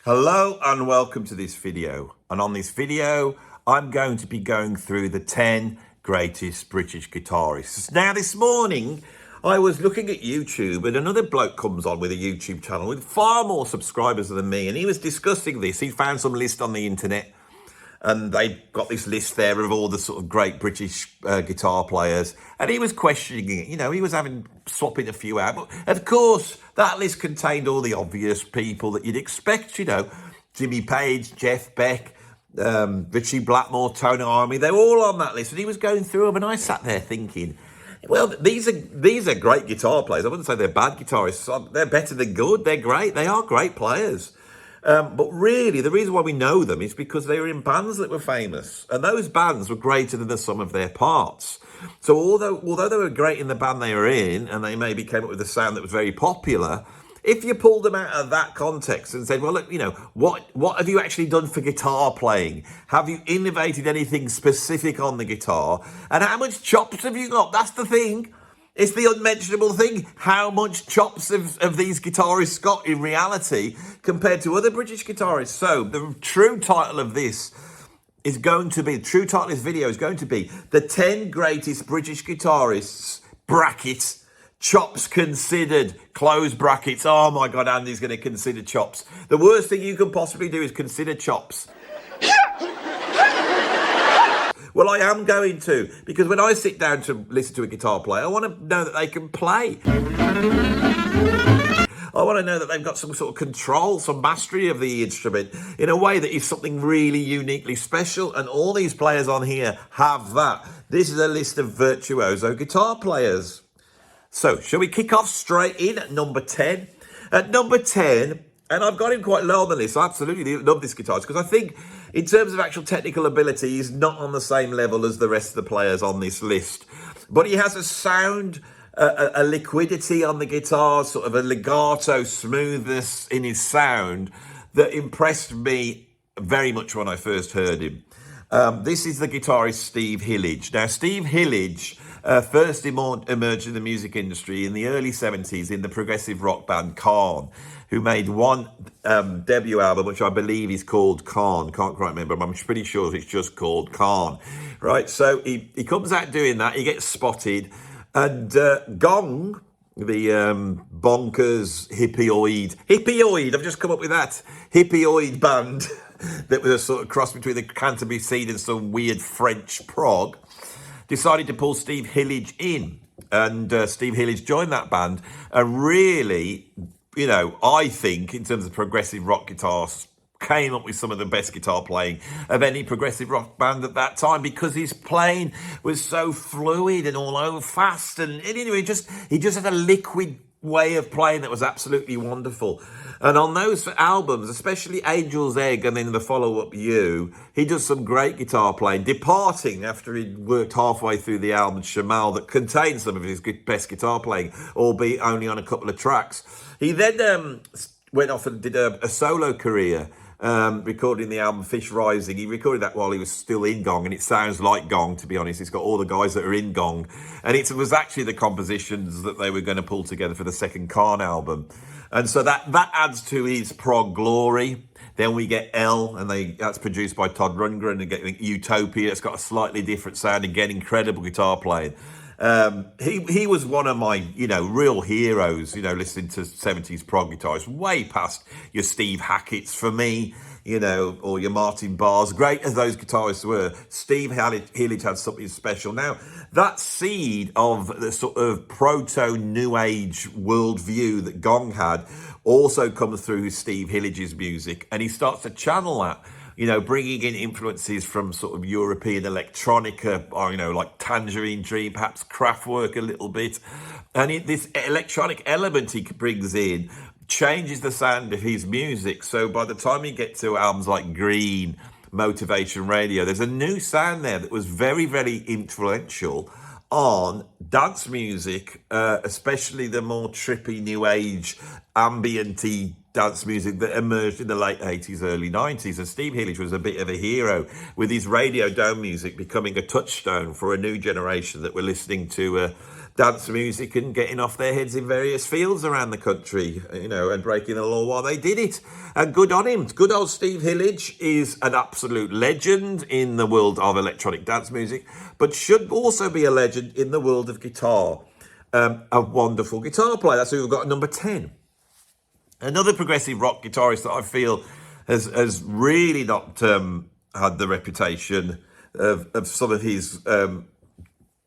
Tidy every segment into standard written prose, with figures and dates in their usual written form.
Hello and welcome to this video. And on this video, I'm going to be going through the 10 greatest British guitarists. Now, this morning, I was looking at YouTube and another bloke comes on with a YouTube channel with far more subscribers than me. And he was discussing this. He found some list on the internet and they got this list there of all the sort of great British guitar players. And he was questioning it. You know, he was swapping a few out. But of course, that list contained all the obvious people that you'd expect, you know. Jimmy Page, Jeff Beck, Richie Blackmore, Tony Iommi. They were all on that list. And he was going through them. And I sat there thinking, well, these are great guitar players. I wouldn't say they're bad guitarists. They're better than good. They're great. They are great players. But really, the reason why we know them is because they were in bands that were famous. And those bands were greater than the sum of their parts. So although they were great in the band they were in, and they maybe came up with a sound that was very popular, if you pulled them out of that context and said, well, look, you know, what have you actually done for guitar playing? Have you innovated anything specific on the guitar? And how much chops have you got? That's the thing. It's the unmentionable thing. How much chops have these guitarists got in reality compared to other British guitarists? So the true title of this video is going to be the 10 greatest British guitarists, brackets, chops considered, close brackets. Oh my God, Andy's going to consider chops. The worst thing you can possibly do is consider chops. Well, I am going to, because when I sit down to listen to a guitar player, I want to know that they can play. I want to know that they've got some sort of control, some mastery of the instrument in a way that is something really uniquely special. And all these players on here have that. This is a list of virtuoso guitar players. So, shall we kick off straight in at number 10? At number 10, and I've got him quite low on the list. I absolutely love this guitarist because I think in terms of actual technical ability, he's not on the same level as the rest of the players on this list. But he has a sound, a liquidity on the guitar, sort of a legato smoothness in his sound that impressed me very much when I first heard him. This is the guitarist Steve Hillage. Now, Steve Hillage first emerged in the music industry in the early 70s in the progressive rock band Karn, who made one debut album, which I believe is called Karn. Can't quite remember, but I'm pretty sure it's just called Karn. Right, so he comes out doing that, he gets spotted, and Gong, the bonkers hippioid, I've just come up with that, hippioid band that was a sort of cross between the Canterbury scene and some weird French prog, decided to pull Steve Hillage in. And Steve Hillage joined that band and really, you know, I think in terms of progressive rock guitars, came up with some of the best guitar playing of any progressive rock band at that time because his playing was so fluid and all over fast. And anyway, he just had a liquid way of playing that was absolutely wonderful. And on those albums, especially Angel's Egg and then the follow-up You, he does some great guitar playing, departing after he'd worked halfway through the album Shamal that contains some of his best guitar playing, albeit only on a couple of tracks. He then went off and did a solo career, recording the album Fish Rising. He recorded that while he was still in Gong, and it sounds like Gong, to be honest. It's got all the guys that are in Gong, and it was actually the compositions that they were going to pull together for the second Karn album. And so that adds to his prog glory. Then we get L, and that's produced by Todd Rundgren, and get Utopia. It's got a slightly different sound, again, incredible guitar playing. He was one of my, you know, real heroes, you know, listening to 70s prog guitarists, way past your Steve Hackett's for me, you know, or your Martin Barrs. Great as those guitarists were, Steve Hillage had something special. Now, that seed of the sort of proto-new age worldview that Gong had also comes through Steve Hillage's music, and he starts to channel that, you know, bringing in influences from sort of European electronica, or, you know, like Tangerine Dream, perhaps Kraftwerk a little bit. And this electronic element he brings in changes the sound of his music. So by the time you get to albums like Green, Motivation Radio, there's a new sound there that was very, very influential on dance music, especially the more trippy, new age, ambient-y dance music that emerged in the late 80s, early 90s. And Steve Hillage was a bit of a hero, with his Radio Dome music becoming a touchstone for a new generation that were listening to dance music and getting off their heads in various fields around the country, and breaking the law while they did it. And good on him. Good old Steve Hillage is an absolute legend in the world of electronic dance music, but should also be a legend in the world of guitar. A wonderful guitar player. That's who we've got at number 10. Another progressive rock guitarist that I feel has really not had the reputation of some of his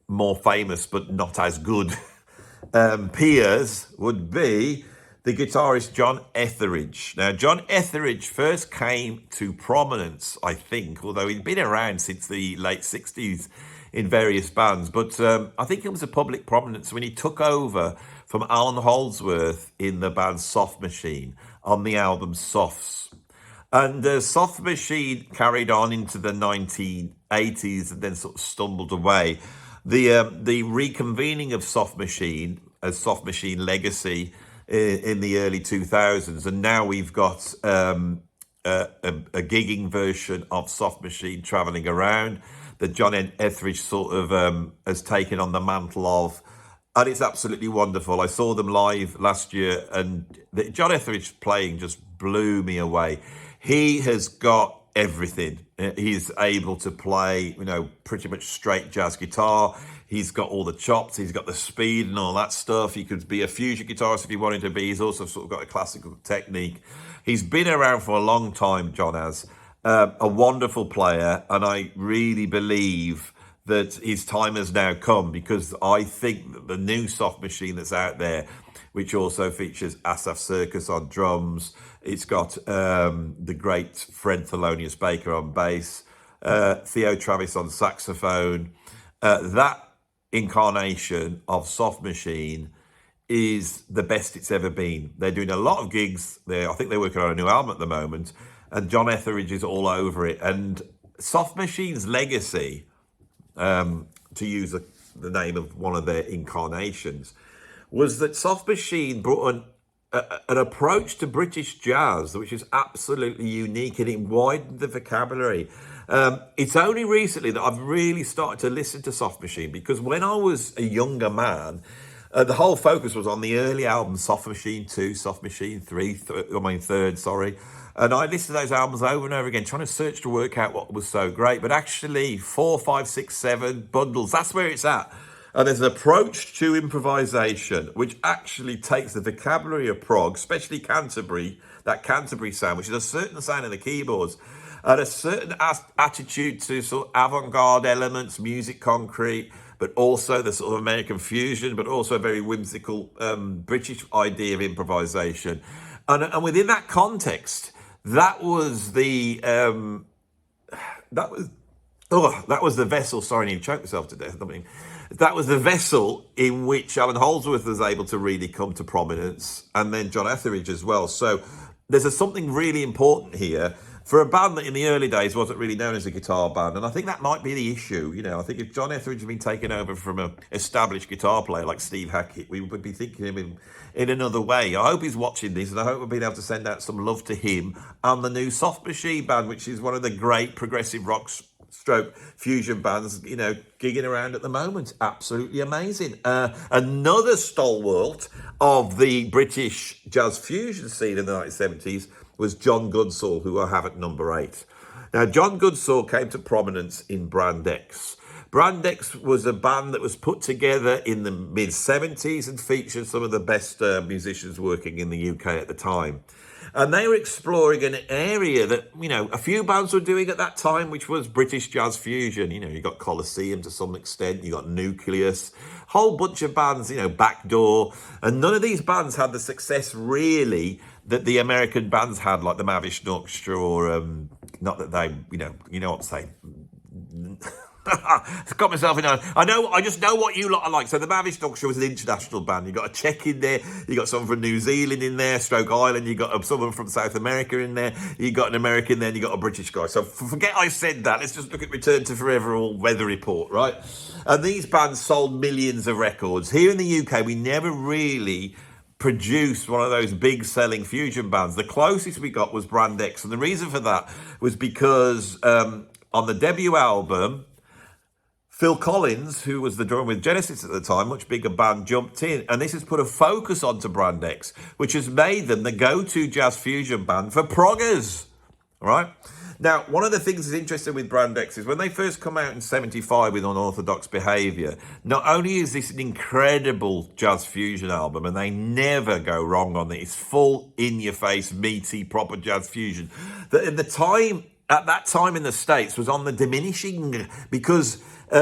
more famous but not as good peers would be the guitarist John Ethridge. Now, John Ethridge first came to prominence, I think, although he'd been around since the late 60s in various bands, but I think it was a public prominence when he took over from Alan Holsworth in the band Soft Machine on the album Softs. And Soft Machine carried on into the 1980s and then sort of stumbled away. The reconvening of Soft Machine as Soft Machine Legacy in the early 2000s, and now we've got a gigging version of Soft Machine travelling around that John Ethridge sort of has taken on the mantle of, and it's absolutely wonderful. I saw them live last year, and John Ethridge playing just blew me away. He has got everything. He's able to play, pretty much straight jazz guitar. He's got all the chops. He's got the speed and all that stuff. He could be a fusion guitarist if he wanted to be. He's also sort of got a classical technique. He's been around for a long time, John has. A wonderful player, and I really believe that his time has now come, because I think that the new Soft Machine that's out there, which also features Asaf Circus on drums, it's got the great Fred Thelonious Baker on bass, Theo Travis on saxophone. That incarnation of Soft Machine is the best it's ever been. They're doing a lot of gigs. I think they're working on a new album at the moment, and John Ethridge is all over it. And Soft Machine's legacy, to use the name of one of their incarnations, was that Soft Machine brought an approach to British jazz which is absolutely unique, and it widened the vocabulary. It's only recently that I've really started to listen to Soft Machine, because when I was a younger man, the whole focus was on the early albums, Soft Machine 2, Soft Machine 3, third, sorry. And I listened to those albums over and over again, trying to search to work out what was so great. But actually, 4, 5, 6, 7 bundles, that's where it's at. And there's an approach to improvisation which actually takes the vocabulary of prog, especially Canterbury, that Canterbury sound, which is a certain sound in the keyboards, and a certain attitude to sort of avant-garde elements, music concrete, but also the sort of American fusion, but also a very whimsical British idea of improvisation. And within that context, that was the vessel. Sorry, I need to choke myself to death. That was the vessel in which Alan Holsworth was able to really come to prominence, and then John Ethridge as well. So there's something really important here for a band that in the early days wasn't really known as a guitar band. And I think that might be the issue. I think if John Ethridge had been taken over from an established guitar player like Steve Hackett, we would be thinking of him in another way. I hope he's watching this, and I hope we've been able to send out some love to him and the new Soft Machine band, which is one of the great progressive rock stroke fusion bands, gigging around at the moment. Absolutely amazing. Another stalwart of the British jazz fusion scene in the 1970s was John Goodsaw, who I have at number 8. Now, John Goodsaw came to prominence in Brand X. Brand X was a band that was put together in the mid-70s and featured some of the best musicians working in the UK at the time. And they were exploring an area that, a few bands were doing at that time, which was British jazz fusion. You got Colosseum to some extent, you got Nucleus, whole bunch of bands, Backdoor. And none of these bands had the success, really, that the American bands had, like the Mavish Orchestra, or, not that they, you know what I'm saying. I've got myself in. I just know what you lot are like. So the Mavish Orchestra was an international band. You got a Czech in there, you got someone from New Zealand in there, Stroke Island, you got someone from South America in there, you got an American in there, and you got a British guy. So forget I said that. Let's just look at Return to Forever or Weather Report, right? And these bands sold millions of records. Here in the UK, we never really produced one of those big selling fusion bands. The closest we got was Brand X, and the reason for that was because on the debut album, Phil Collins, who was the drummer with Genesis at the time, much bigger band, jumped in, and this has put a focus onto Brand X, which has made them the go-to jazz fusion band for proggers, right? Now, one of the things that's interesting with Brand X is when they first come out in 75 with Unorthodox Behaviour, not only is this an incredible jazz fusion album, and they never go wrong on it, it's full, in-your-face, meaty, proper jazz fusion, that at that time in the States was on the diminishing, because they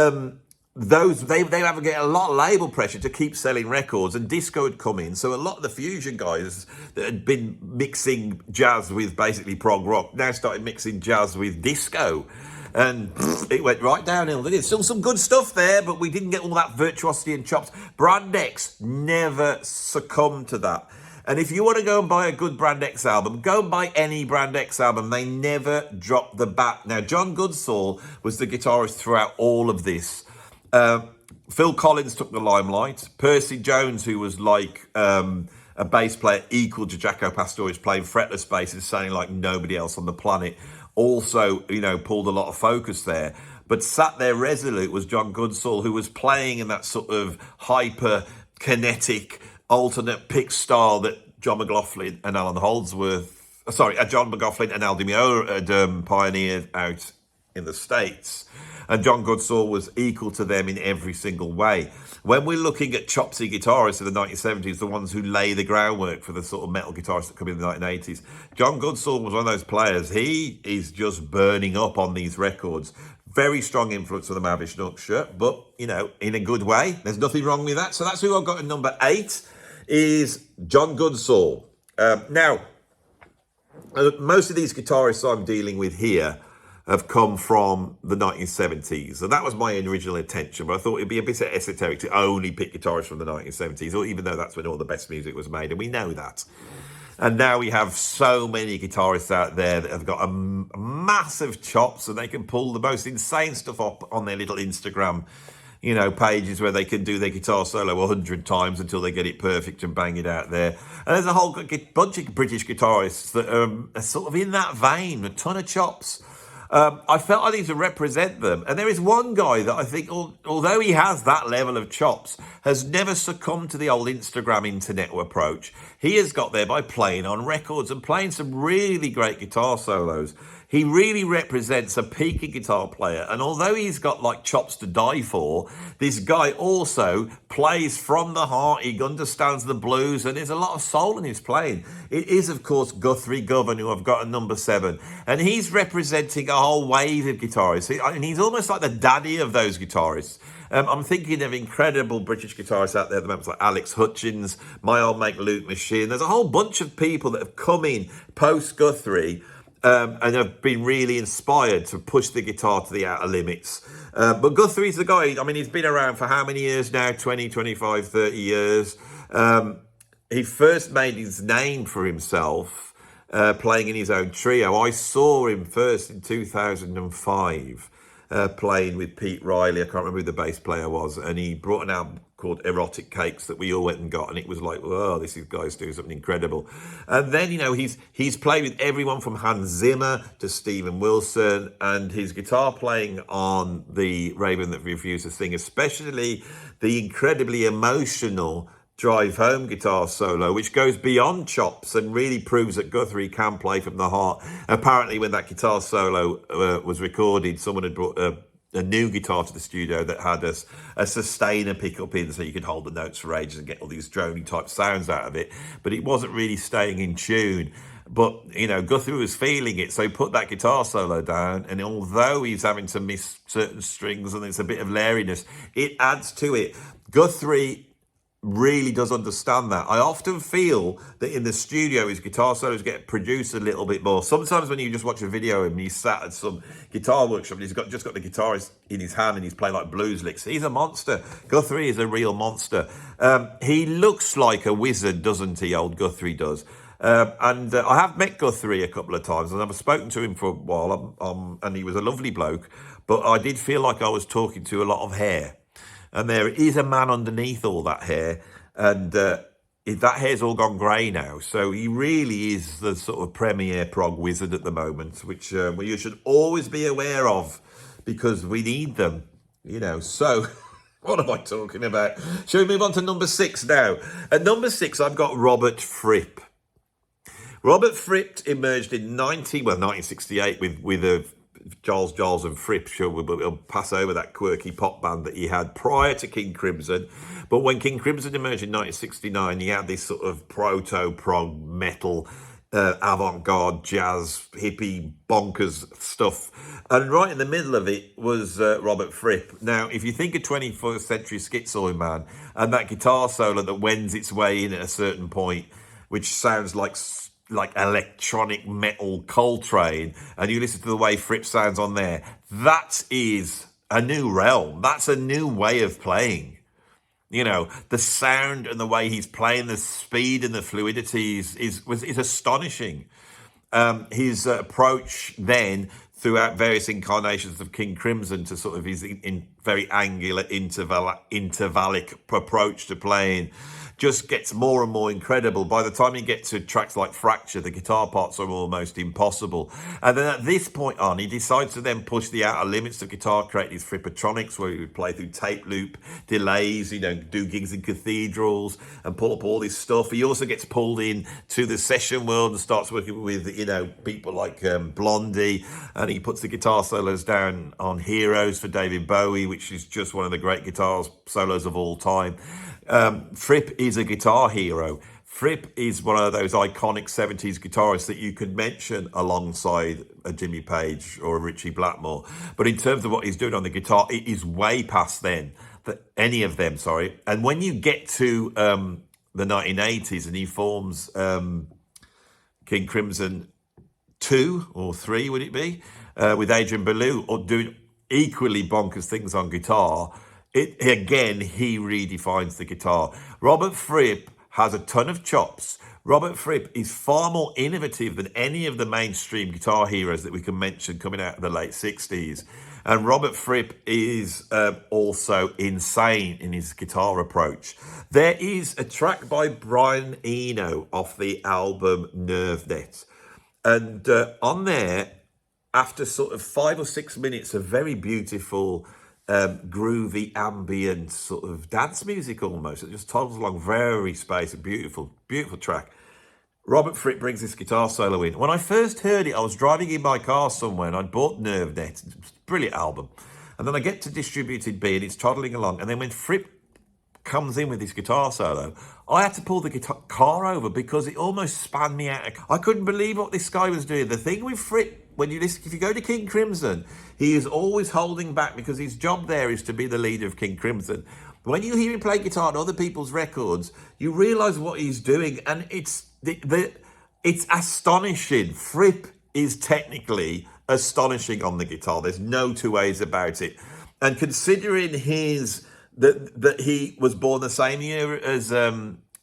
have to get a lot of label pressure to keep selling records, and disco had come in, so a lot of the fusion guys that had been mixing jazz with basically prog rock now started mixing jazz with disco, and it went right downhill. There's still some good stuff there, but we didn't get all that virtuosity and chops. Brand X never succumbed to that. And if you want to go and buy a good Brand X album, go and buy any Brand X album. They never drop the bat. Now, John Goodsaw was the guitarist throughout all of this. Phil Collins took the limelight. Percy Jones, who was like a bass player equal to Jaco Pastorius, playing fretless bass and sounding like nobody else on the planet, also, pulled a lot of focus there. But sat there resolute was John Goodsaw, who was playing in that sort of hyper-kinetic alternate pick style that John McLaughlin and John McLaughlin and Al Di Meola had pioneered out in the States. And John Goodsaw was equal to them in every single way. When we're looking at chopsy guitarists of the 1970s, the ones who lay the groundwork for the sort of metal guitarists that come in the 1980s, John Goodsaw was one of those players. He is just burning up on these records. Very strong influence of the Mavish Nuxia, but, in a good way. There's nothing wrong with that. So that's who I've got at number 8, is John Goodsaw. Now, most of these guitarists I'm dealing with here have come from the 1970s, and that was my original intention, but I thought it'd be a bit esoteric to only pick guitarists from the 1970s, or even though that's when all the best music was made, and we know that. And now we have so many guitarists out there that have got a massive chops, and they can pull the most insane stuff up on their little Instagram, pages where they can do their guitar solo 100 times until they get it perfect and bang it out there. And there's a whole bunch of British guitarists that are sort of in that vein, a ton of chops. I felt I need to represent them. And there is one guy that I think, although he has that level of chops, has never succumbed to the old Instagram internet approach. He has got there by playing on records and playing some really great guitar solos. He really represents a peaking guitar player. And although he's got like chops to die for, this guy also plays from the heart. He understands the blues, and there's a lot of soul in his playing. It is, of course, Guthrie Guthrie, who I've got at number 7. And he's representing a whole wave of guitarists. And he's almost like the daddy of those guitarists. I'm thinking of incredible British guitarists out there at the moment, like Alex Hutchins, my old mate Luke Machine. There's a whole bunch of people that have come in post-Guthrie and have been really inspired to push the guitar to the outer limits. But Guthrie's the guy. I mean, he's been around for how many years now? 20, 25, 30 years. He first made his name for himself playing in his own trio. I saw him first in 2005 playing with Pete Riley. I can't remember who the bass player was. And he brought an album called Erotic Cakes that we all went and got, and it was like, oh, this guy's doing something incredible. And then, he's played with everyone from Hans Zimmer to Steven Wilson, and his guitar playing on the Raven That Refused to Sing, especially the incredibly emotional Drive Home guitar solo, which goes beyond chops and really proves that Guthrie can play from the heart. Apparently, when that guitar solo was recorded, someone had brought a new guitar to the studio that had a sustainer pickup in, so you could hold the notes for ages and get all these drony type sounds out of it, but it wasn't really staying in tune. But Guthrie was feeling it, so he put that guitar solo down, and although he's having to miss certain strings and there's a bit of layeriness, it adds to it. Guthrie really does understand that. I often feel that in the studio his guitar solos get produced a little bit more. Sometimes when you just watch a video of him, he's sat at some guitar workshop and he's just got the guitar in his hand and he's playing like blues licks. He's a monster. Guthrie is a real monster. He looks like a wizard, doesn't he? Old Guthrie does. And I have met Guthrie a couple of times, and I've spoken to him for a while, and he was a lovely bloke, but I did feel like I was talking to a lot of hair. And there is a man underneath all that hair, and that hair's all gone grey now. So he really is the sort of premier prog wizard at the moment, which you should always be aware of, because we need them. So what am I talking about? Shall we move on to number 6 now? At number 6, I've got Robert Fripp. Robert Fripp emerged in 1968 with Giles and Fripp. Sure, we'll pass over that quirky pop band that he had prior to King Crimson. But when King Crimson emerged in 1969, he had this sort of proto-prog metal, avant-garde, jazz, hippie, bonkers stuff. And right in the middle of it was Robert Fripp. Now, if you think of 21st century Schizoid Man and that guitar solo that wends its way in at a certain point, which sounds like electronic metal Coltrane, and you listen to the way Fripp sounds on there, that is a new realm. That's a new way of playing. The sound and the way he's playing, the speed and the fluidity is astonishing. His approach then throughout various incarnations of King Crimson to sort of his in very angular intervallic approach to playing just gets more and more incredible. By the time you get to tracks like Fracture, the guitar parts are almost impossible. And then at this point on, he decides to then push the outer limits of guitar, create these Frippatronics where he would play through tape loop, delays, do gigs in cathedrals and pull up all this stuff. He also gets pulled in to the session world and starts working with, people like Blondie, and he puts the guitar solos down on Heroes for David Bowie, which is just one of the great guitar solos of all time. Fripp is a guitar hero. Fripp is one of those iconic 70s guitarists that you could mention alongside a Jimmy Page or a Ritchie Blackmore. But in terms of what he's doing on the guitar, it is way past any of them. And when you get to the 1980s and he forms King Crimson 2 or 3, would it be, with Adrian Belew, or doing equally bonkers things on guitar, he redefines the guitar. Robert Fripp has a ton of chops. Robert Fripp is far more innovative than any of the mainstream guitar heroes that we can mention coming out of the late 60s. And Robert Fripp is also insane in his guitar approach. There is a track by Brion Eno off the album Nerve Net. And on there, after sort of 5 or 6 minutes of very beautiful groovy ambient sort of dance music almost, it just toddles along very spacey, beautiful track. Robert Fripp brings this guitar solo in. When I first heard it, I was driving in my car somewhere and I'd bought Nerve Net. Brilliant album. And then I get to Distributed B and it's toddling along, and then when Fripp comes in with this guitar solo, I had to pull the car over because it almost spun me out. I couldn't believe what this guy was doing. The thing with Fripp, if you go to King Crimson, he is always holding back because his job there is to be the leader of King Crimson. When you hear him play guitar on other people's records, you realise what he's doing, and it's astonishing. Fripp is technically astonishing on the guitar. There's no two ways about it. And considering that he was born the same year as,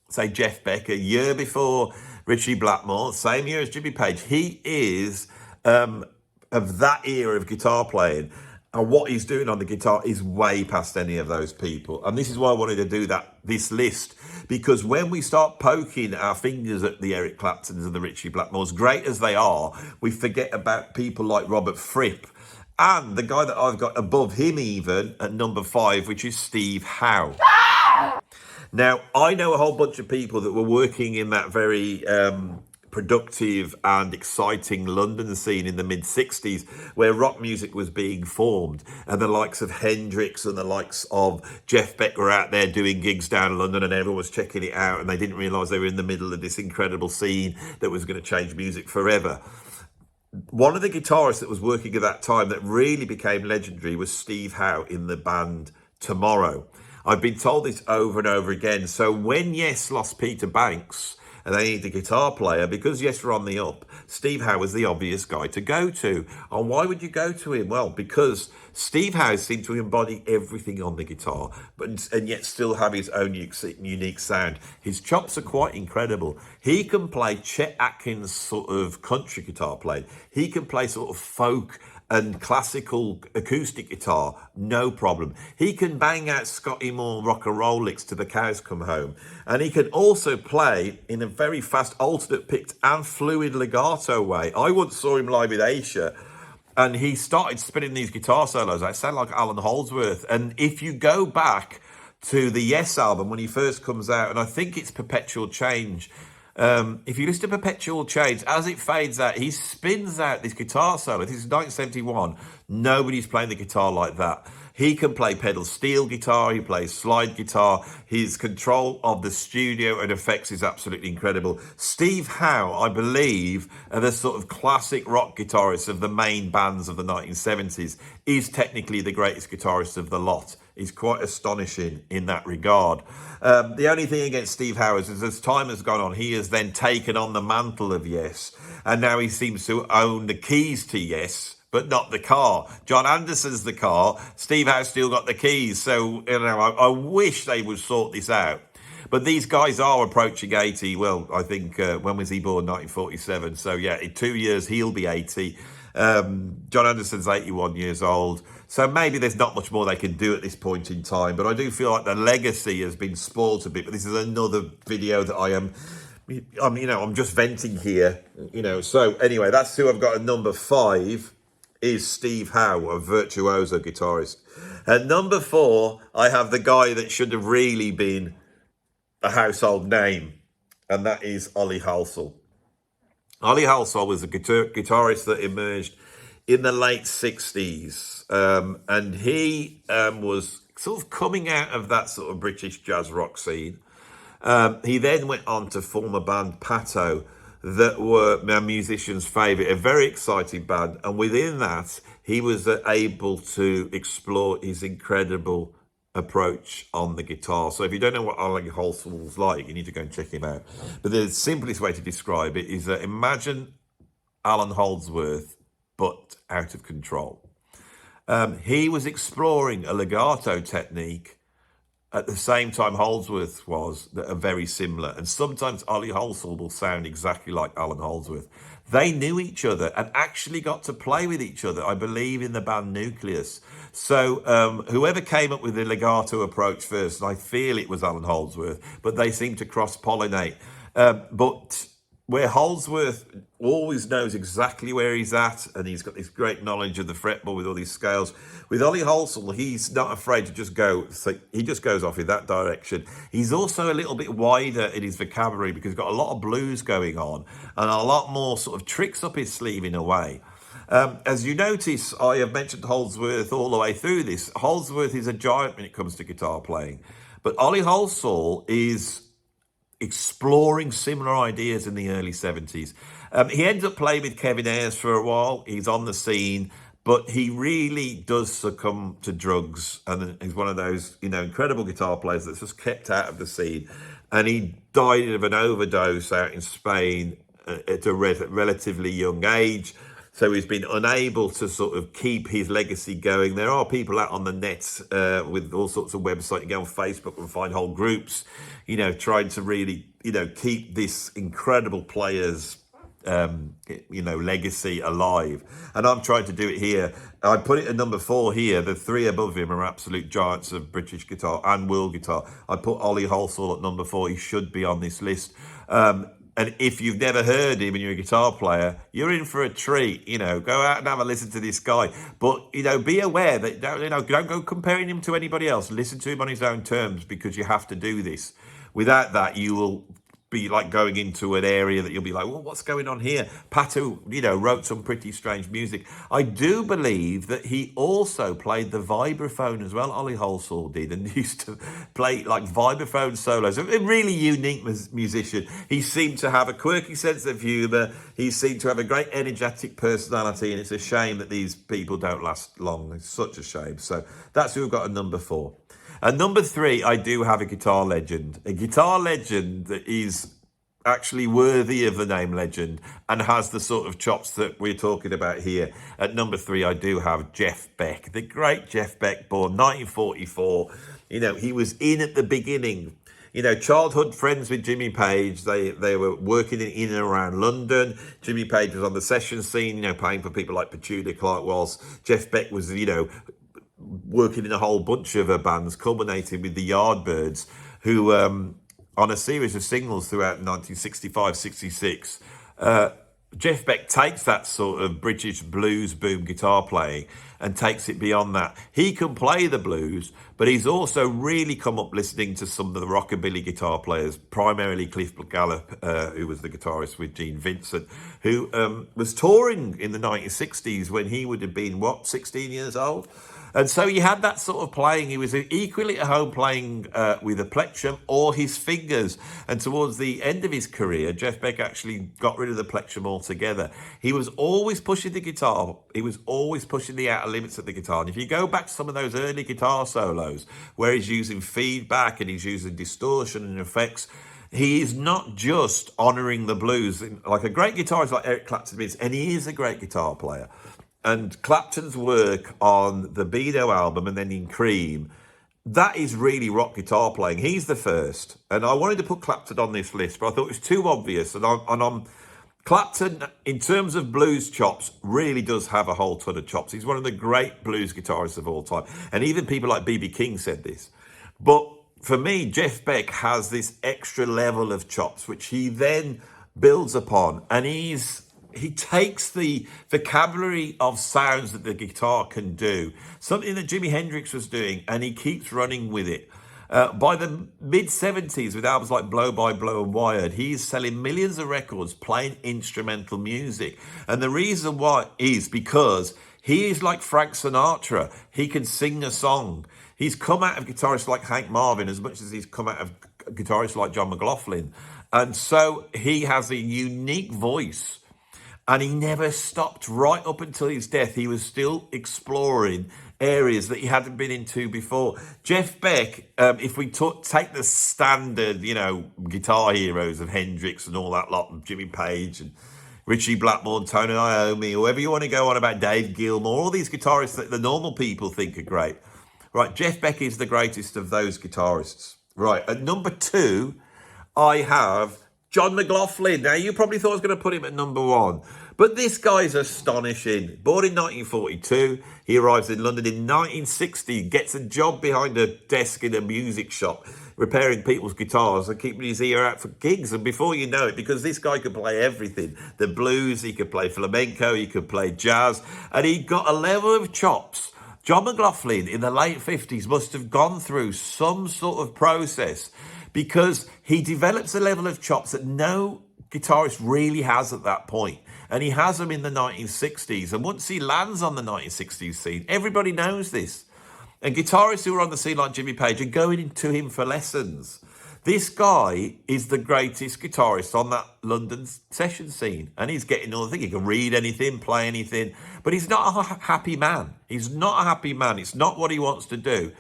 say, Jeff Beck, a year before Ritchie Blackmore, same year as Jimmy Page, he is of that era of guitar playing, and what he's doing on the guitar is way past any of those people. And this is why I wanted to do this list, because when we start poking our fingers at the Eric Claptons and the Ritchie Blackmores, great as they are, we forget about people like Robert Fripp and the guy that I've got above him even at number 5, which is Steve Howe. Now, I know a whole bunch of people that were working in that very productive and exciting London scene in the mid-60s where rock music was being formed, and the likes of Hendrix and the likes of Jeff Beck were out there doing gigs down in London, and everyone was checking it out, and they didn't realise they were in the middle of this incredible scene that was going to change music forever. One of the guitarists that was working at that time that really became legendary was Steve Howe in the band Tomorrow. I've been told this over and over again. So when Yes lost Peter Banks and they needed a guitar player, because Yes were on the up, Steve Howe was the obvious guy to go to. And why would you go to him? Well, because Steve Howe seemed to embody everything on the guitar, and yet still have his own unique sound. His chops are quite incredible. He can play Chet Atkins sort of country guitar playing. He can play sort of folk and classical acoustic guitar, no problem. He can bang out Scotty Moore rock and roll licks to the cows come home. And he can also play in a very fast alternate picked and fluid legato way. I once saw him live with Aisha, And he started spinning these guitar solos. They sound like Alan Holsworth. And if you go back to the Yes album when he first comes out, and I think it's Perpetual Change, if you listen to Perpetual Change, as it fades out, he spins out this guitar solo. This is 1971. Nobody's playing the guitar like that. He can play pedal steel guitar, he plays slide guitar, his control of the studio and effects is absolutely incredible. Steve Howe, I believe, are the sort of classic rock guitarists of the main bands of the 1970s, is technically the greatest guitarist of the lot. He's quite astonishing in that regard. The only thing against Steve Howe is as time has gone on, he has then taken on the mantle of Yes, and now he seems to own the keys to Yes, but not the car. John Anderson's the car. Steve Howe still got the keys. So, I wish they would sort this out. But these guys are approaching 80. Well, I think, when was he born? 1947. So, yeah, in 2 years, he'll be 80. John Anderson's 81 years old. So maybe there's not much more they can do at this point in time. But I do feel like the legacy has been spoilt a bit. But this is another video that I'm just venting here. So anyway, that's who I've got at number 5. Is Steve Howe, a virtuoso guitarist. At number 4, I have the guy that should have really been a household name, and that is Ollie Halsel. Ollie Halsel was a guitarist that emerged in the late 60s, and he was sort of coming out of that sort of British jazz rock scene. He then went on to form a band, Pato, that were my musician's favourite, a very exciting band. And within that, he was able to explore his incredible approach on the guitar. So if you don't know what Ollie Halsel was like, you need to go and check him out. But the simplest way to describe it is that imagine Alan Holsworth, but out of control. He was exploring a legato technique at the same time Holsworth was, that are very similar. And sometimes Ollie Halsel will sound exactly like Alan Holsworth. They knew each other and actually got to play with each other, I believe, in the band Nucleus. So whoever came up with the legato approach first, and I feel it was Alan Holsworth, but they seem to cross-pollinate. But where Holsworth always knows exactly where he's at, and he's got this great knowledge of the fretboard with all these scales. With Ollie Halsel, he's not afraid to just go, so he just goes off in that direction. He's also a little bit wider in his vocabulary because he's got a lot of blues going on and a lot more sort of tricks up his sleeve in a way. As you notice, I have mentioned Holsworth all the way through this. Holsworth is a giant when it comes to guitar playing, but Ollie Halsel is exploring similar ideas in the early 70s. He ends up playing with Kevin Ayers for a while. He's on the scene, but he really does succumb to drugs, and he's one of those, incredible guitar players that's just kept out of the scene. And he died of an overdose out in Spain at a relatively young age. So he's been unable to sort of keep his legacy going. There are people out on the net with all sorts of websites. You go on Facebook and find whole groups, trying to really, keep this incredible player's, legacy alive. And I'm trying to do it here. I put it at number 4 here. The 3 above him are absolute giants of British guitar and world guitar. I put Ollie Halsel at number 4. He should be on this list. And if you've never heard him and you're a guitar player, you're in for a treat. Go out and have a listen to this guy. But, be aware that, don't go comparing him to anybody else. Listen to him on his own terms, because you have to do this. Without that, you will be like going into an area that you'll be like, well, what's going on here? Pato, wrote some pretty strange music. I do believe that he also played the vibraphone as well. Ollie Halsel did, and used to play like vibraphone solos. A really unique musician. He seemed to have a quirky sense of humour. He seemed to have a great energetic personality, and it's a shame that these people don't last long. It's such a shame. So that's who we've got at number 4. At number 3, I do have a guitar legend that is actually worthy of the name legend and has the sort of chops that we're talking about here. At number 3, I do have Jeff Beck, the great Jeff Beck, born 1944. He was in at the beginning. Childhood friends with Jimmy Page. They were working in and around London. Jimmy Page was on the session scene, playing for people like Petunia Clark, whilst Jeff Beck was, working in a whole bunch of bands, culminating with the Yardbirds, who on a series of singles throughout 1965-66 Jeff Beck takes that sort of British blues boom guitar playing and takes it beyond that. He can play the blues, but he's also really come up listening to some of the rockabilly guitar players, primarily Cliff Gallup, who was the guitarist with Gene Vincent, who was touring in the 1960s when he would have been, 16 years old? And so he had that sort of playing. He was equally at home playing with a plectrum or his fingers. And towards the end of his career, Jeff Beck actually got rid of the plectrum altogether. He was always pushing the guitar. He was always pushing the outer limits of the guitar. And if you go back to some of those early guitar solos where he's using feedback and he's using distortion and effects, he is not just honouring the blues. Like a great guitarist like Eric Clapton is, and he is a great guitar player. And Clapton's work on the Beano album and then in Cream, that is really rock guitar playing. He's the first. And I wanted to put Clapton on this list, but I thought it was too obvious. And I'm Clapton, in terms of blues chops, really does have a whole ton of chops. He's one of the great blues guitarists of all time. And even people like B.B. King said this. But for me, Jeff Beck has this extra level of chops, which he then builds upon. And he takes the vocabulary of sounds that the guitar can do, something that Jimi Hendrix was doing, and he keeps running with it. By the mid-70s, with albums like Blow by Blow and Wired, he's selling millions of records playing instrumental music. And the reason why is because he is like Frank Sinatra. He can sing a song. He's come out of guitarists like Hank Marvin as much as he's come out of guitarists like John McLaughlin. And so he has a unique voice. And he never stopped right up until his death. He was still exploring areas that he hadn't been into before. Jeff Beck, if we take the standard, guitar heroes of Hendrix and all that lot, and Jimmy Page and Richie Blackmore, Tony Iommi, whoever you want to go on about, Dave Gilmour, all these guitarists that the normal people think are great. Right, Jeff Beck is the greatest of those guitarists. Right, at number 2, I have John McLaughlin. Now, you probably thought I was going to put him at number 1, but this guy's astonishing. Born in 1942, he arrives in London in 1960, gets a job behind a desk in a music shop, repairing people's guitars and keeping his ear out for gigs. And before you know it, because this guy could play everything, the blues, he could play flamenco, he could play jazz, and he got a level of chops. John McLaughlin in the late 50s must have gone through some sort of process, because he develops a level of chops that no guitarist really has at that point. And he has them in the 1960s. And once he lands on the 1960s scene, everybody knows this. And guitarists who are on the scene like Jimmy Page are going to him for lessons. This guy is the greatest guitarist on that London session scene. And he's getting all the thing. He can read anything, play anything. But he's not a happy man. He's not a happy man. It's not what he wants to do.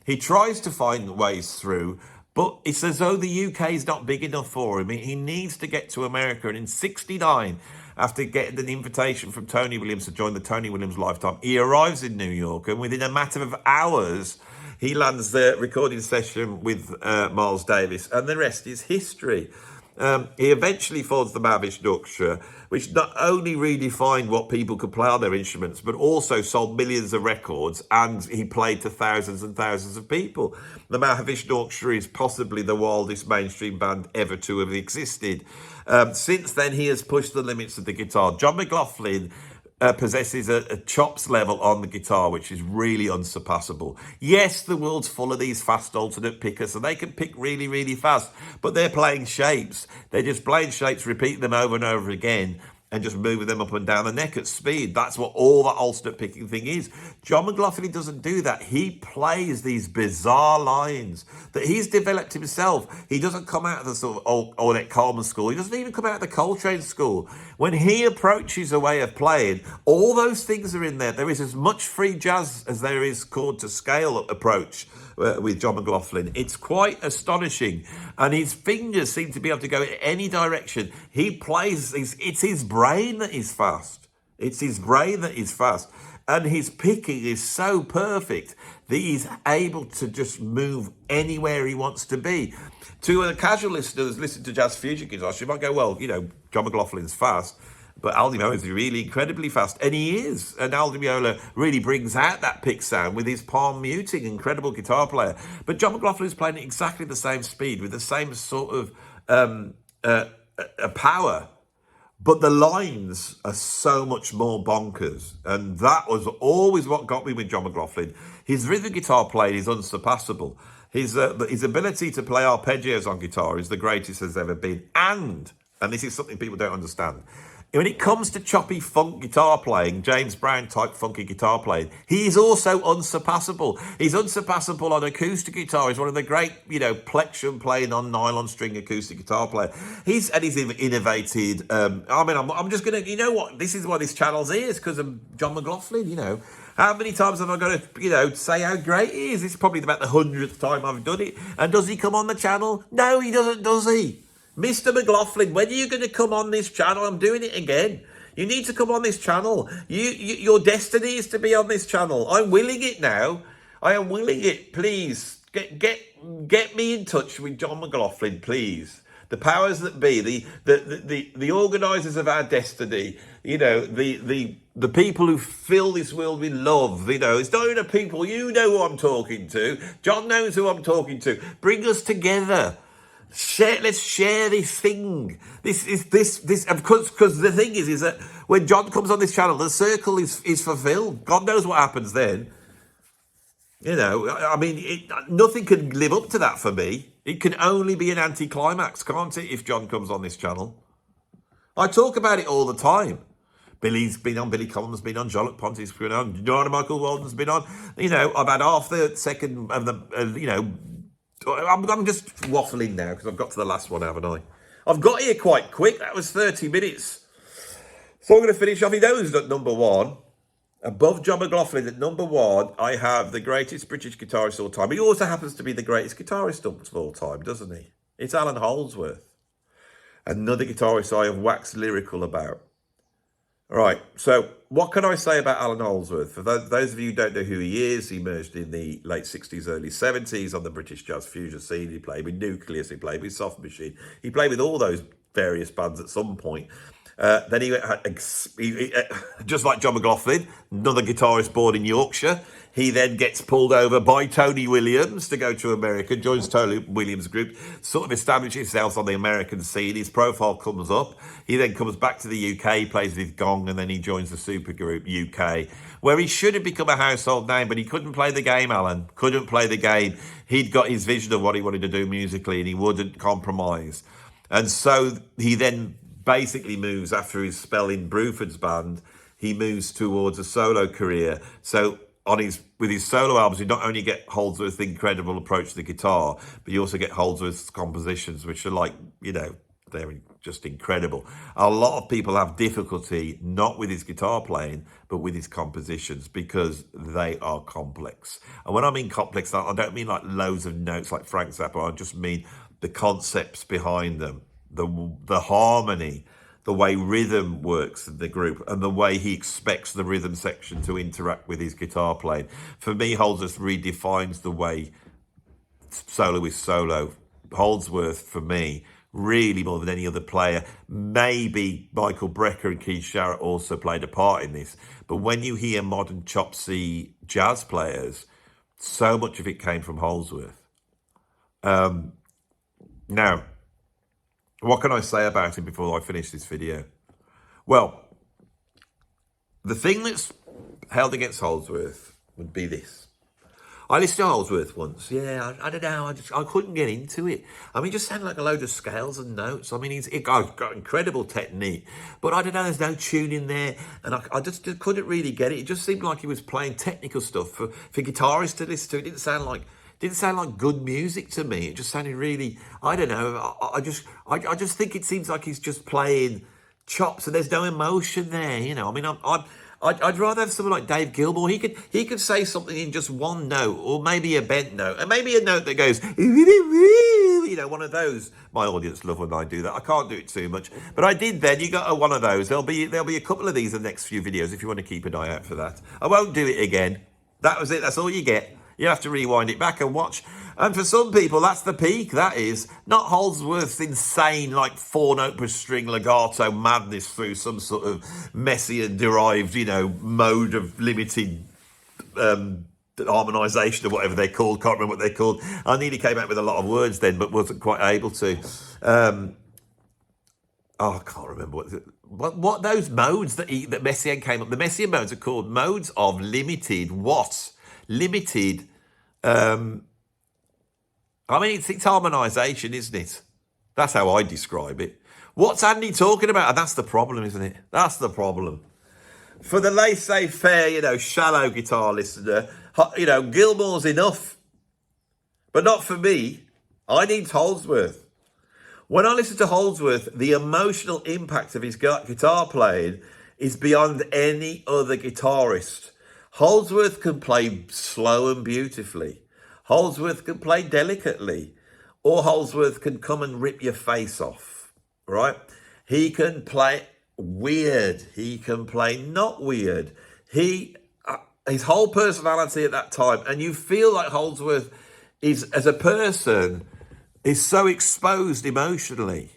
He tries to find ways through, but it's as though the UK is not big enough for him. He needs to get to America. And in 1969, after getting an invitation from Tony Williams to join the Tony Williams Lifetime, he arrives in New York. And within a matter of hours, he lands the recording session with Miles Davis. And the rest is history. He eventually forms the Mavish Orchestra, which not only redefined what people could play on their instruments, but also sold millions of records, and he played to thousands and thousands of people. The Mahavishnu Orchestra is possibly the wildest mainstream band ever to have existed. Since then, he has pushed the limits of the guitar. John McLaughlin possesses a chops level on the guitar which is really unsurpassable. Yes, the world's full of these fast alternate pickers, and they can pick really, really fast, but they're playing shapes. They're just playing shapes, repeating them over and over again, and just moving them up and down the neck at speed. That's what all that alternate picking thing is. John McLaughlin doesn't do that. He plays these bizarre lines that he's developed himself. He doesn't come out of the sort of Ornette Coleman school. He doesn't even come out of the Coltrane school. When he approaches a way of playing, all those things are in there. There is as much free jazz as there is chord to scale approach with John McLaughlin. It's quite astonishing. And his fingers seem to be able to go in any direction. He plays, it's his brain that is fast. It's his brain that is fast. And his picking is so perfect that he's able to just move anywhere he wants to be. To a casual listener who's listened to jazz fusion guitars, you might go, well, John McLaughlin's fast, but Al Di Meola is really incredibly fast, and he is. And Al Di Meola really brings out that pick sound with his palm muting, incredible guitar player. But John McLaughlin is playing at exactly the same speed with the same sort of power, But the lines are so much more bonkers. And that was always what got me with John McLaughlin. His rhythm guitar playing is unsurpassable. His ability to play arpeggios on guitar is the greatest there's ever been. And this is something people don't understand, when it comes to choppy funk guitar playing, James Brown type funky guitar playing, he is also unsurpassable. He's unsurpassable on acoustic guitar. He's one of the great, plexion playing on nylon string acoustic guitar player. He's innovated. I'm just gonna, you know what? This is why this channel's here, because of John McLaughlin. How many times have I got to, say how great he is? This is probably about the 100th time I've done it. And does he come on the channel? No, he doesn't, does he? Mr. McLaughlin, when are you going to come on this channel? I'm doing it again. You need to come on this channel. Your destiny is to be on this channel. I'm willing it now. I am willing it. Please, get me in touch with John McLaughlin, please. The powers that be, the organisers of our destiny, the people who fill this world with love, it's not even people, you know who I'm talking to. John knows who I'm talking to. Bring us together. Let's share this thing. This, because the thing is that when John comes on this channel, the circle is fulfilled. God knows what happens then. Nothing can live up to that for me. It can only be an anticlimax, can't it, if John comes on this channel? I talk about it all the time. Billy's been on, Billy Collins been on, John Ponty's been on, John Michael Walden's been on. I've had half the second of the, I'm just waffling now because I've got to the last one, haven't I? I've got here quite quick. That was 30 minutes. So I'm going to finish off. He knows at number one. Above John McLaughlin at number one, I have the greatest British guitarist of all time. He also happens to be the greatest guitarist of all time, doesn't he? It's Alan Holsworth. Another guitarist I have waxed lyrical about. All right, so what can I say about Alan Holsworth? For those of you who don't know who he is, he emerged in the late 60s, early 70s on the British jazz fusion scene. He played with Nucleus, he played with Soft Machine. He played with all those various bands at some point. Then he just like John McLaughlin, another guitarist born in Yorkshire. He then gets pulled over by Tony Williams to go to America, joins Tony Williams' group, sort of establishes himself on the American scene. His profile comes up. He then comes back to the UK, plays with Gong, and then he joins the supergroup UK, where he should have become a household name, but he couldn't play the game, Alan. Couldn't play the game. He'd got his vision of what he wanted to do musically, and he wouldn't compromise. And so he then basically moves, after his spell in Bruford's band, he moves towards a solo career. So with his solo albums, you not only get Holsworth's incredible approach to the guitar, but you also get Holsworth's compositions, which are they're just incredible. A lot of people have difficulty not with his guitar playing, but with his compositions, because they are complex. And when I mean complex, I don't mean like loads of notes like Frank Zappa. I just mean the concepts behind them, the harmony, the way rhythm works in the group, and the way he expects the rhythm section to interact with his guitar playing. For me, Holsworth redefines the way solo is solo. Holsworth, for me, really more than any other player. Maybe Michael Brecker and Keith Jarrett also played a part in this. But when you hear modern chopsy jazz players, so much of it came from Holsworth. Now, what can I say about him before I finish this video? Well, the thing that's held against Holsworth would be this. I listened to Holsworth once. Yeah, I don't know. I couldn't get into it. I mean, it just sounded like a load of scales and notes. I mean, he's got incredible technique, but I don't know. There's no tune in there, and I just couldn't really get it. It just seemed like he was playing technical stuff for guitarists to listen to. It didn't sound like good music to me. It just sounded really, I don't know. I just think it seems like he's just playing chops, and there's no emotion there. I mean, I'd rather have someone like Dave Gilmour. He could say something in just one note, or maybe a bent note, and maybe a note that goes, one of those. My audience love when I do that. I can't do it too much, but I did then. You got one of those. There'll be a couple of these in the next few videos if you want to keep an eye out for that. I won't do it again. That was it. That's all you get. You have to rewind it back and watch. And for some people, that's the peak. That is not Holsworth's insane, like 4-note per string legato madness through some sort of Messiaen derived, mode of limited harmonisation or whatever they're called. Can't remember what they're called. I nearly came out with a lot of words then, but wasn't quite able to. I can't remember what those modes that Messiaen came up. The Messiaen modes are called modes of limited what? Limited. It's harmonisation, isn't it? That's how I describe it. What's Andy talking about? And that's the problem, isn't it? That's the problem. For the laissez-faire, shallow guitar listener, Gilmour's enough. But not for me. I need Holsworth. When I listen to Holsworth, the emotional impact of his guitar playing is beyond any other guitarist. Holsworth can play slow and beautifully. Holsworth can play delicately. Or Holsworth can come and rip your face off, right? He can play weird. He can play not weird. His whole personality at that time, and you feel like Holsworth is, as a person, is so exposed emotionally.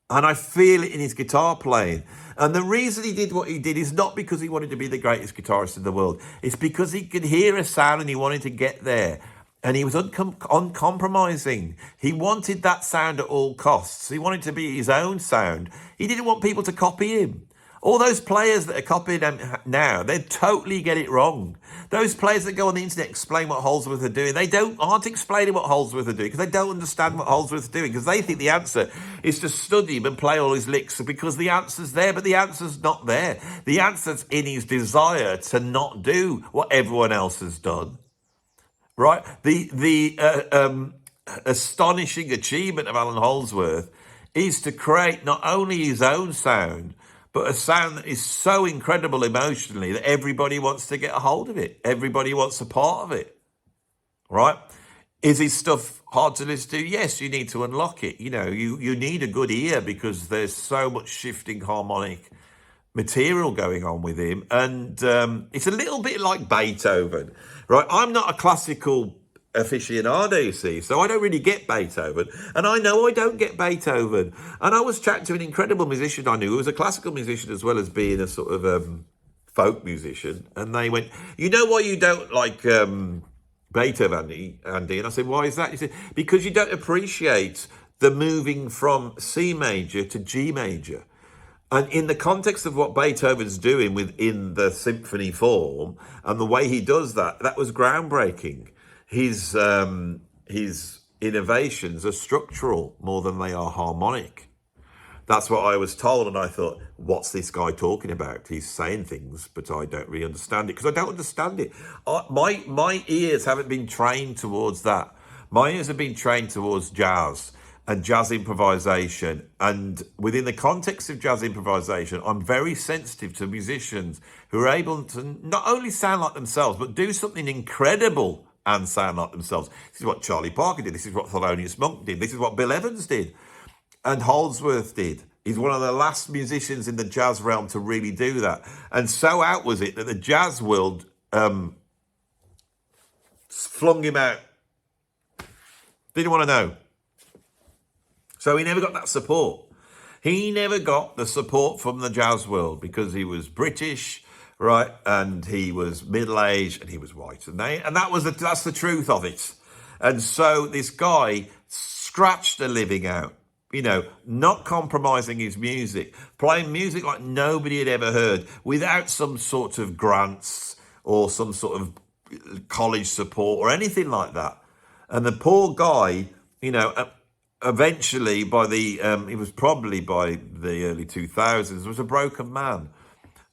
And I feel it in his guitar playing. And the reason he did what he did is not because he wanted to be the greatest guitarist in the world. It's because he could hear a sound and he wanted to get there. And he was uncompromising. He wanted that sound at all costs. He wanted to be his own sound. He didn't want people to copy him. All those players that are copying him now, they totally get it wrong. Those players that go on the internet explain what Holsworth are doing, aren't explaining what Holsworth are doing because they don't understand what Holsworth's doing, because they think the answer is to study him and play all his licks because the answer's there, but the answer's not there. The answer's in his desire to not do what everyone else has done. Right? The astonishing achievement of Alan Holsworth is to create not only his own sound, but a sound that is so incredible emotionally that everybody wants to get a hold of it. Everybody wants a part of it. Right? Is his stuff hard to listen to? Yes, you need to unlock it. You need a good ear because there's so much shifting harmonic material going on with him. And it's a little bit like Beethoven. Right, I'm not a classical aficionado, you see, so I don't really get Beethoven. And I know I don't get Beethoven. And I was chatting to an incredible musician I knew who was a classical musician as well as being a sort of folk musician. And they went, you know why you don't like Beethoven, Andy? And I said, why is that? He said, because you don't appreciate the moving from C major to G major. And in the context of what Beethoven's doing within the symphony form and the way he does that, that was groundbreaking. His innovations are structural more than they are harmonic. That's what I was told, and I thought, what's this guy talking about? He's saying things, but I don't really understand it, because I don't understand it. My ears haven't been trained towards that. My ears have been trained towards jazz and jazz improvisation. And within the context of jazz improvisation, I'm very sensitive to musicians who are able to not only sound like themselves, but do something incredible and sound like themselves. This is what Charlie Parker did. This is what Thelonious Monk did. This is what Bill Evans did. And Holsworth did. He's one of the last musicians in the jazz realm to really do that. And so out was it that the jazz world flung him out. Didn't want to know. So he never got that support. He never got the support from the jazz world because he was British, right? And he was middle-aged and he was white. And that's the truth of it. And so this guy scratched a living out, not compromising his music, playing music like nobody had ever heard without some sort of grants or some sort of college support or anything like that. And the poor guy, eventually he was probably by the early 2000s, was a broken man.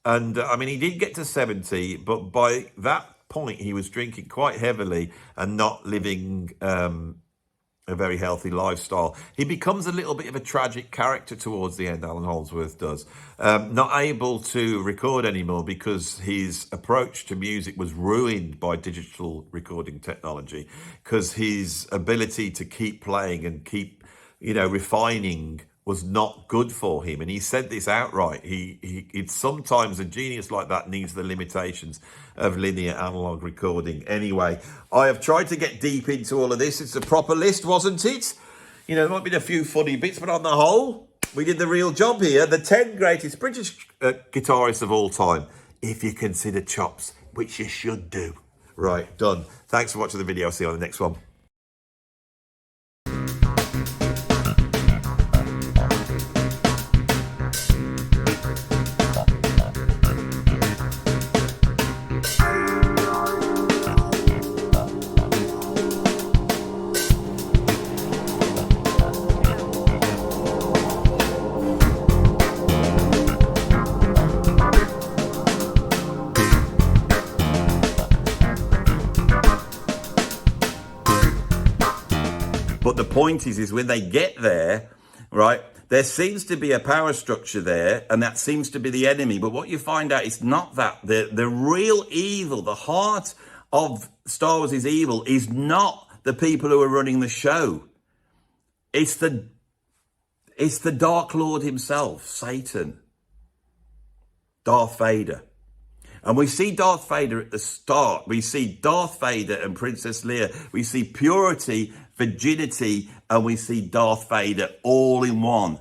And he did get to 70, but by that point he was drinking quite heavily and not living a very healthy lifestyle. He becomes a little bit of a tragic character towards the end, Alan Holsworth does. Not able to record anymore because his approach to music was ruined by digital recording technology, because his ability to keep playing and keep, refining was not good for him. And he said this outright. It's sometimes a genius like that needs the limitations of linear analog recording. Anyway, I have tried to get deep into all of this. It's a proper list, wasn't it? There might be a few funny bits, but on the whole, we did the real job here. The 10 greatest British guitarists of all time, if you consider chops, which you should do. Right, done. Thanks for watching the video. I'll see you on the next one. But the point is when they get there, right, there seems to be a power structure there, and that seems to be the enemy. But what you find out is not that. The real evil, the heart of Star Wars' evil is not the people who are running the show. It's the Dark Lord himself, Satan, Darth Vader. And we see Darth Vader at the start. We see Darth Vader and Princess Leia. We see purity, virginity, and we see Darth Vader all in one.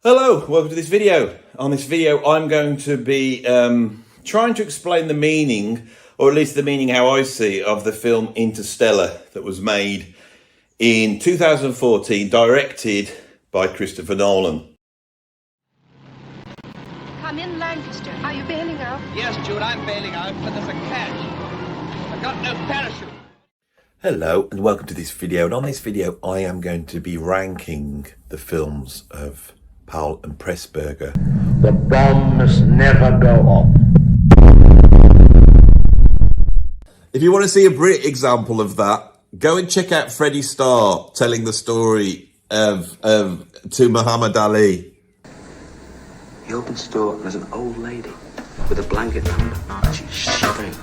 Hello, welcome to this video. On this video, I'm going to be trying to explain the meaning, or at least the meaning how I see, of the film Interstellar that was made in 2014, directed by Christopher Nolan. Come in, Lancaster. Are you bailing out? Yes, Jude, I'm bailing out, but there's a catch. I've got no parachute. Hello, and welcome to this video. And on this video, I am going to be ranking the films of Powell and Pressburger. The bomb must never go off. If you want to see a brilliant example of that, go and check out Freddie Starr telling the story to Muhammad Ali. He opens the door and there's an old lady with a blanket around her and she's shivering.